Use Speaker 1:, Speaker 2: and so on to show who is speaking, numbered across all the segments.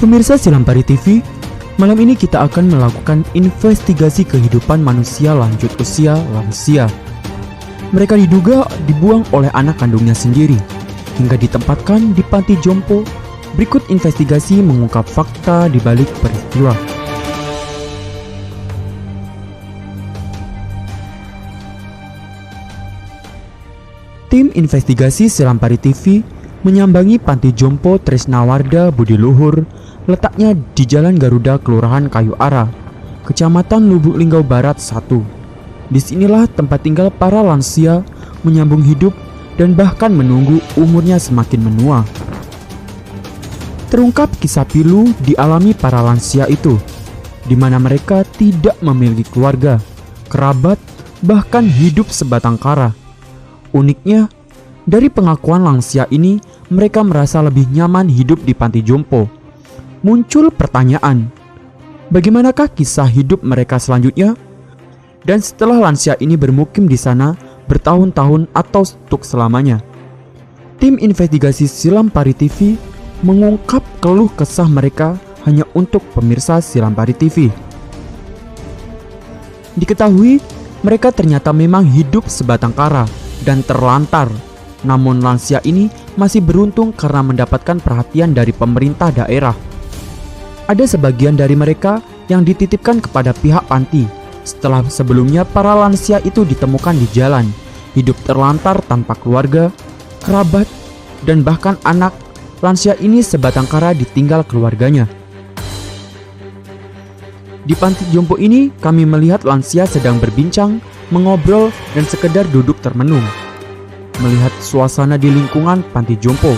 Speaker 1: Pemirsa Silampari TV, malam ini kita akan melakukan investigasi kehidupan manusia lanjut usia lansia. Mereka diduga dibuang oleh anak kandungnya sendiri, hingga ditempatkan di panti jompo. Berikut investigasi mengungkap fakta di balik peristiwa. Tim investigasi Silampari TV menyambangi panti jompo Tresnawarda Budi Luhur, letaknya di Jalan Garuda, Kelurahan Kayu Ara, Kecamatan Lubuk Linggau Barat 1. Disinilah tempat tinggal para lansia menyambung hidup dan bahkan menunggu umurnya semakin menua. Terungkap kisah pilu dialami para lansia itu, di mana mereka tidak memiliki keluarga, kerabat, bahkan hidup sebatang kara. Uniknya, dari pengakuan lansia ini, mereka merasa lebih nyaman hidup di panti jompo. Muncul pertanyaan, bagaimanakah kisah hidup mereka selanjutnya? Dan setelah lansia ini bermukim di sana bertahun-tahun atau untuk selamanya, tim investigasi Silampari TV mengungkap keluh kesah mereka hanya untuk pemirsa Silampari TV. Diketahui, mereka ternyata memang hidup sebatang kara dan terlantar. Namun lansia ini masih beruntung karena mendapatkan perhatian dari pemerintah daerah. Ada sebagian dari mereka yang dititipkan kepada pihak panti setelah sebelumnya para lansia itu ditemukan di jalan, hidup terlantar tanpa keluarga, kerabat, dan bahkan anak. Lansia ini sebatang kara ditinggal keluarganya. Di panti jompo ini kami melihat lansia sedang berbincang, mengobrol, dan sekedar duduk termenung melihat suasana di lingkungan panti jompo.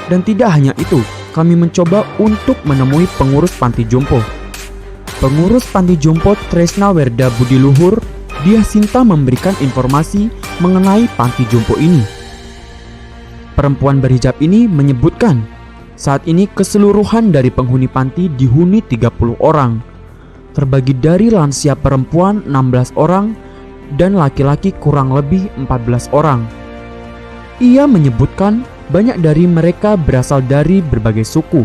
Speaker 1: Dan tidak hanya itu, kami mencoba untuk menemui pengurus panti jompo. Pengurus panti jompo Tresnawarda Budi Luhur, Diah Sinta, memberikan informasi mengenai panti jompo ini. Perempuan berhijab ini menyebutkan, saat ini keseluruhan dari penghuni panti dihuni 30 orang. Terbagi dari lansia perempuan 16 orang dan laki-laki kurang lebih 14 orang. Ia menyebutkan banyak dari mereka berasal dari berbagai suku,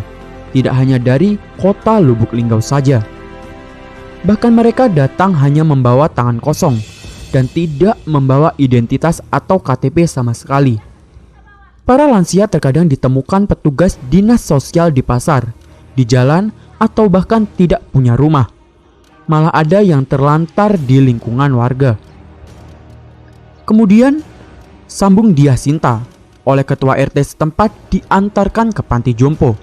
Speaker 1: tidak hanya dari kota Lubuk Linggau saja. Bahkan mereka datang hanya membawa tangan kosong dan tidak membawa identitas atau KTP sama sekali. Para lansia terkadang ditemukan petugas dinas sosial di pasar, di jalan, atau bahkan tidak punya rumah. Malah ada yang terlantar di lingkungan warga. Kemudian, sambung Diah Sinta, oleh ketua RT setempat diantarkan ke panti jompo.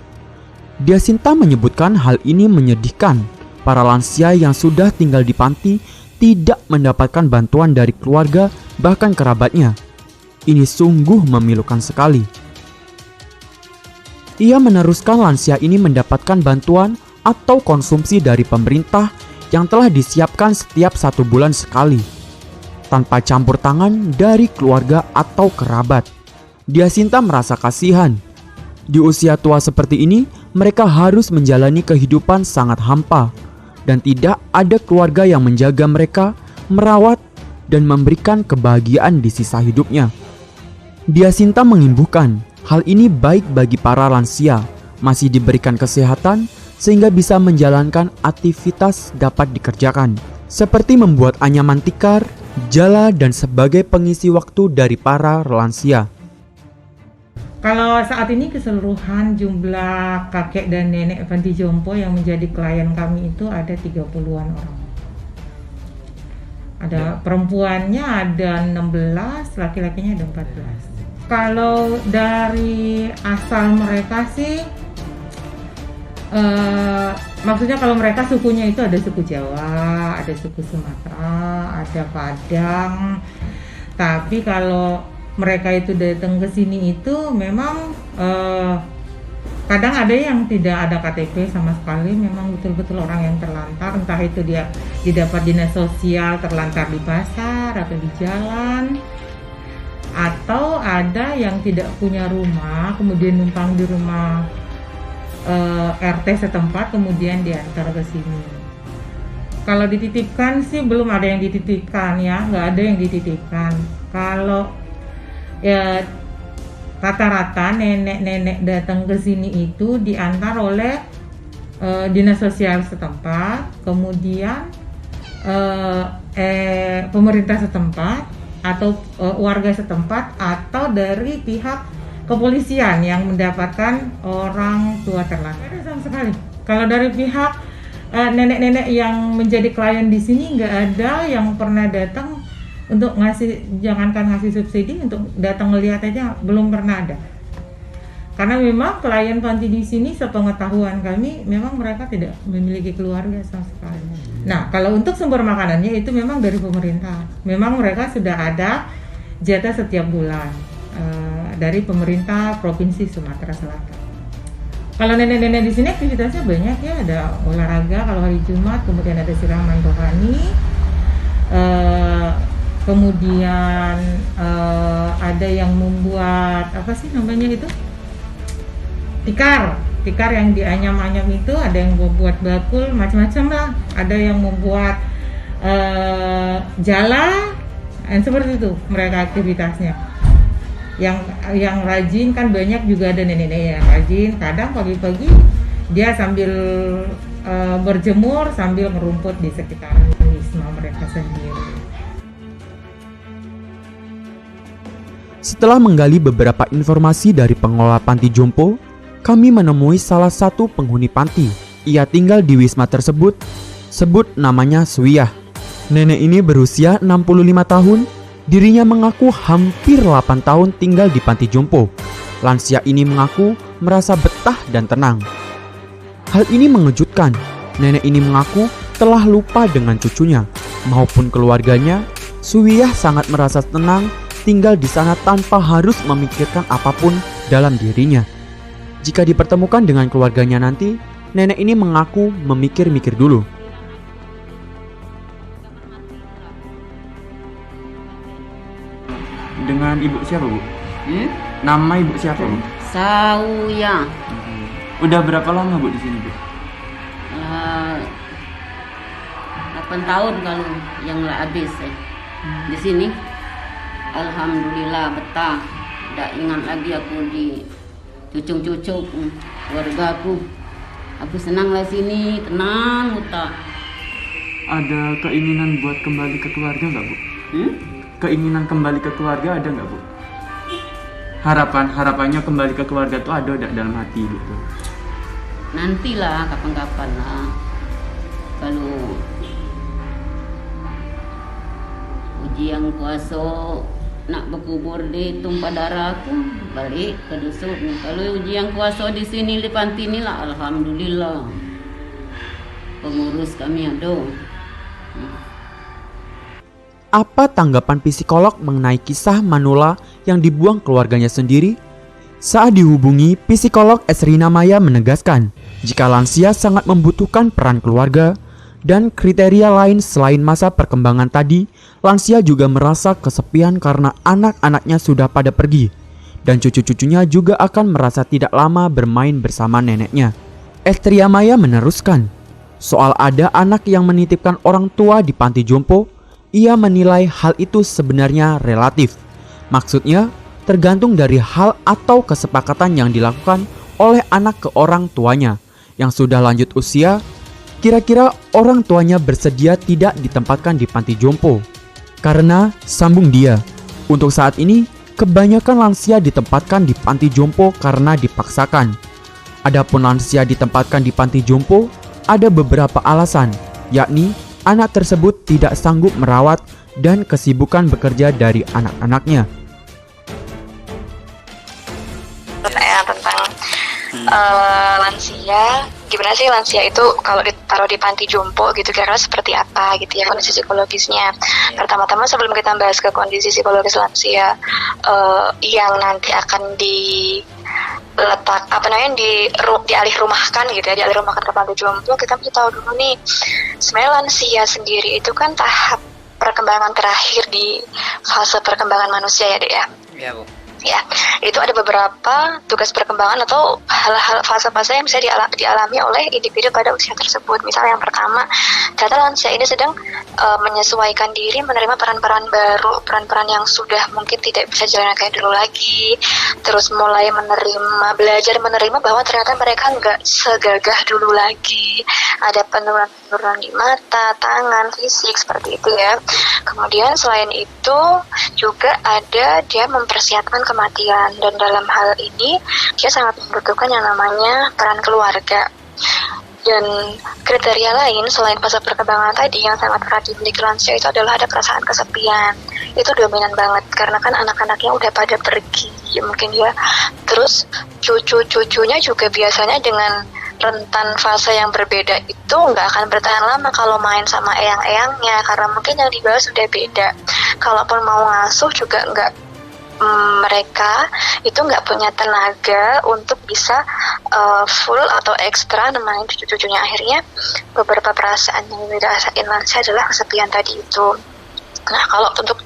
Speaker 1: Diah Sinta menyebutkan hal ini menyedihkan. Para lansia yang sudah tinggal di panti tidak mendapatkan bantuan dari keluarga bahkan kerabatnya. Ini sungguh memilukan sekali. Ia meneruskan lansia ini mendapatkan bantuan atau konsumsi dari pemerintah yang telah disiapkan setiap 1 bulan sekali, tanpa campur tangan dari keluarga atau kerabat. Diah Sinta merasa kasihan. Di usia tua seperti ini, mereka harus menjalani kehidupan sangat hampa, dan tidak ada keluarga yang menjaga mereka, merawat, dan memberikan kebahagiaan di sisa hidupnya. Diah Sinta mengimbuhkan, hal ini baik bagi para lansia, masih diberikan kesehatan, sehingga bisa menjalankan aktivitas dapat dikerjakan, seperti membuat anyaman tikar, jala, dan sebagai pengisi waktu dari para lansia.
Speaker 2: Kalau saat ini keseluruhan jumlah kakek dan nenek panti jompo yang menjadi klien kami itu ada 30-an orang. Ada perempuannya ada 16, laki-lakinya ada 14. Kalau dari asal mereka sih, maksudnya kalau mereka sukunya itu ada suku Jawa, ada suku Sumatera, ada Padang. Tapi kalau mereka itu datang ke sini itu memang kadang ada yang tidak ada KTP sama sekali, memang betul-betul orang yang terlantar, entah itu dia didapat dinas sosial terlantar di pasar atau di jalan, atau ada yang tidak punya rumah kemudian numpang di rumah RT setempat kemudian diantar ke sini. Kalau dititipkan sih belum ada yang dititipkan ya, nggak ada yang dititipkan. Kalau ya rata-rata nenek-nenek datang ke sini itu diantar oleh dinas sosial setempat, kemudian pemerintah setempat atau warga setempat atau dari pihak kepolisian yang mendapatkan orang tua terlantar. Ada sama sekali. Kalau dari pihak nenek-nenek yang menjadi klien di sini nggak ada yang pernah datang untuk ngasih, jangankan ngasih subsidi, untuk datang melihat aja belum pernah ada. Karena memang klien panti di sini sepengetahuan kami memang mereka tidak memiliki keluarga sama sekali. Nah, kalau untuk sumber makanannya itu memang dari pemerintah. Memang mereka sudah ada jatah setiap bulan dari pemerintah Provinsi Sumatera Selatan. Kalau nenek-nenek di sini aktivitasnya banyak ya, ada olahraga kalau hari Jumat, kemudian ada siraman rohani, kemudian ada yang membuat apa sih namanya itu, tikar yang dianyam-anyam itu, ada yang membuat bakul macam-macam lah, ada yang membuat jala, dan seperti itu mereka aktivitasnya. Yang rajin kan banyak juga, ada nenek-nenek yang rajin, kadang pagi-pagi dia sambil berjemur sambil merumput di sekitaran wisma mereka sendiri.
Speaker 1: Setelah menggali beberapa informasi dari pengelola panti jompo, kami menemui salah satu penghuni panti. Ia tinggal di wisma tersebut, sebut namanya Suwiyah. Nenek ini berusia 65 tahun. Dirinya mengaku hampir 8 tahun tinggal di panti jompo. Lansia ini mengaku merasa betah dan tenang. Hal ini mengejutkan. Nenek ini mengaku telah lupa dengan cucunya maupun keluarganya. Suwiyah sangat merasa tenang tinggal di sana tanpa harus memikirkan apapun dalam dirinya. Jika dipertemukan dengan keluarganya nanti, nenek ini mengaku memikir-mikir dulu. Dengan ibu siapa, Bu? Nama ibu siapa, Bu?
Speaker 3: Sauya.
Speaker 1: Udah berapa lama, Bu, di sini, Bu?
Speaker 3: 8 tahun kalau yang lah habis di sini. Alhamdulillah betah. Tak ingat lagi aku di cucuk-cucuk keluarga aku. Aku senanglah sini, tenang utak.
Speaker 1: Ada keinginan buat kembali ke keluarga nggak, Bu? Keinginan kembali ke keluarga ada nggak, Bu? Harapannya kembali ke keluarga tuh ada dalam hati gitu.
Speaker 3: Nantilah kapan-kapan lah. Kalau uji yang kuasa nak berkubur di tumpah darah aku, balik ke dusun. Kalau uji yang kuasa di sini di panti ni lah, alhamdulillah. Pengurus kami ada.
Speaker 1: Apa tanggapan psikolog mengenai kisah Manula yang dibuang keluarganya sendiri? Saat dihubungi, psikolog Esrina Maya menegaskan jika lansia sangat membutuhkan peran keluarga dan kriteria lain selain masa perkembangan tadi, lansia juga merasa kesepian karena anak-anaknya sudah pada pergi dan cucu-cucunya juga akan merasa tidak lama bermain bersama neneknya. Esrina Maya meneruskan, soal ada anak yang menitipkan orang tua di panti jompo, ia menilai hal itu sebenarnya relatif. Maksudnya, tergantung dari hal atau kesepakatan yang dilakukan oleh anak ke orang tuanya yang sudah lanjut usia. Kira-kira orang tuanya bersedia tidak ditempatkan di panti jompo. Karena, sambung dia, untuk saat ini, kebanyakan lansia ditempatkan di panti jompo karena dipaksakan. Adapun lansia ditempatkan di panti jompo, ada beberapa alasan, yakni anak tersebut tidak sanggup merawat dan kesibukan bekerja dari anak-anaknya.
Speaker 4: Tentang lansia, gimana sih lansia itu kalau ditaruh di panti jompo gitu, kira-kira seperti apa gitu ya kondisi psikologisnya. Pertama-tama sebelum kita bahas ke kondisi psikologis lansia yang nanti akan dialih rumahkan gitu ya, dialih rumahkan ke panti jompo, kita mesti tahu dulu nih, sebenarnya lansia sendiri itu kan tahap perkembangan terakhir di fase perkembangan manusia ya, Dek ya.
Speaker 5: Iya, Bu.
Speaker 4: Ya, itu ada beberapa tugas perkembangan atau hal-hal fase-fase yang bisa dialami oleh individu pada usia tersebut. Misalnya yang pertama, ternyata lansia ini sedang menyesuaikan diri menerima peran-peran baru, peran-peran yang sudah mungkin tidak bisa jalan kayak dulu lagi. Terus mulai belajar menerima bahwa ternyata mereka nggak segagah dulu lagi. Ada penurunan di mata, tangan, fisik seperti itu ya. Kemudian selain itu juga ada dia mempersiapkan kematian, dan dalam hal ini dia sangat membutuhkan yang namanya peran keluarga. Dan kriteria lain selain fase perkembangan tadi yang sangat erat dimiliki lansia itu adalah ada perasaan kesepian. Itu dominan banget karena kan anak-anaknya udah pada pergi mungkin ya. Terus cucu-cucunya juga biasanya dengan rentan fase yang berbeda itu nggak akan bertahan lama kalau main sama eyang-eyangnya, karena mungkin yang dibawa sudah beda. Kalaupun mau ngasuh juga mereka itu nggak punya tenaga untuk bisa full atau ekstra nemanin cucu-cucunya. Akhirnya beberapa perasaan yang dirasain lansia adalah kesepian tadi itu. Nah, kalau untuk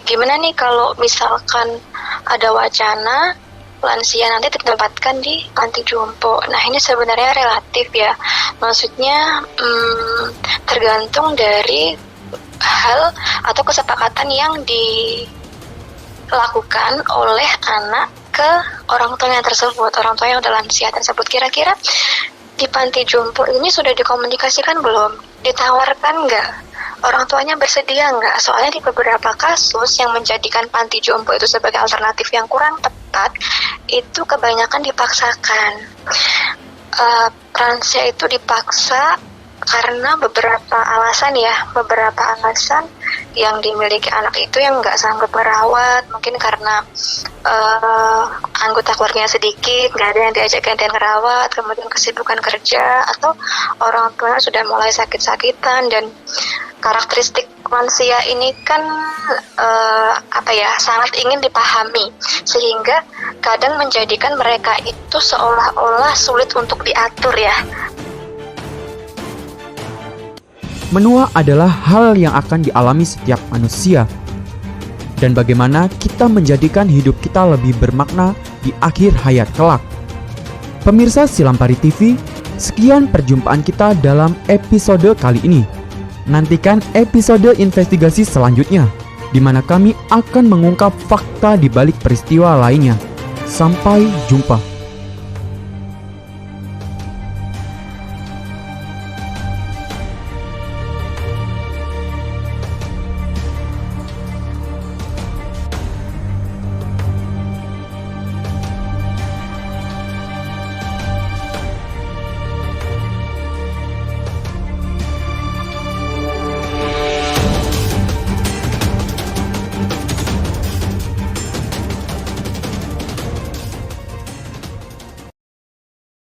Speaker 4: gimana nih kalau misalkan ada wacana lansia nanti ditempatkan di panti jompo. Nah, ini sebenarnya relatif ya. Maksudnya tergantung dari hal atau kesepakatan yang dilakukan oleh anak ke orang tuanya tersebut, orang tua yang udah lansia tersebut. Kira-kira di panti jompo ini sudah dikomunikasikan belum? Ditawarkan nggak? Orang tuanya bersedia nggak? Soalnya di beberapa kasus yang menjadikan panti jompo itu sebagai alternatif yang kurang tepat, itu kebanyakan dipaksakan. Lansia itu dipaksa karena beberapa alasan yang dimiliki anak itu yang nggak sanggup merawat, mungkin karena anggota keluarganya sedikit, nggak ada yang diajak gantian merawat, kemudian kesibukan kerja, atau orang tuanya sudah mulai sakit-sakitan. Dan karakteristik lansia ini kan sangat ingin dipahami, sehingga kadang menjadikan mereka itu seolah-olah sulit untuk diatur ya.
Speaker 1: Menua adalah hal yang akan dialami setiap manusia. Dan bagaimana kita menjadikan hidup kita lebih bermakna di akhir hayat kelak. Pemirsa Silampari TV, sekian perjumpaan kita dalam episode kali ini. Nantikan episode investigasi selanjutnya, di mana kami akan mengungkap fakta di balik peristiwa lainnya. Sampai jumpa.